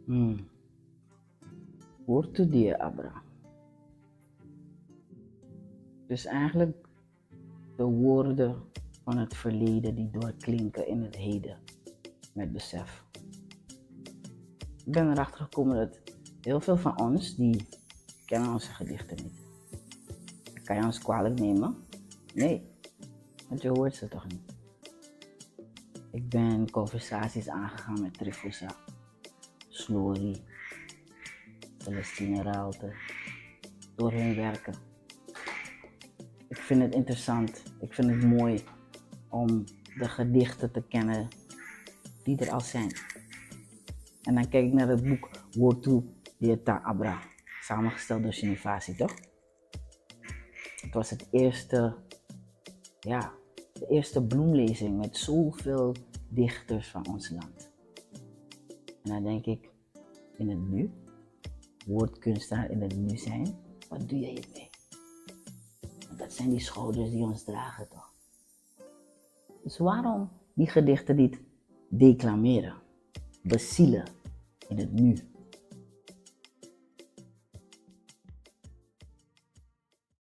Hmm. Woord to dear Abra. Dus eigenlijk de woorden van het verleden die doorklinken in het heden met besef. Ik ben erachter gekomen dat heel veel van ons, die kennen onze gedichten niet. Kan je ons kwalijk nemen? Nee, want je hoort ze toch niet. Ik ben conversaties aangegaan met Trifusa, Slory, Celestine Raalte, door hun werken. Ik vind het interessant, ik vind het mooi om de gedichten te kennen die er al zijn. En dan kijk ik naar het boek Woord toe dear Abra, samengesteld door Shinivasi, toch? Het was de eerste bloemlezing met zoveel dichters van ons land. En dan denk ik, in het nu, woordkunstenaar in het nu zijn, wat doe je hiermee? Want dat zijn die schouders die ons dragen, toch? Dus waarom die gedichten niet declameren, bezielen in het nu?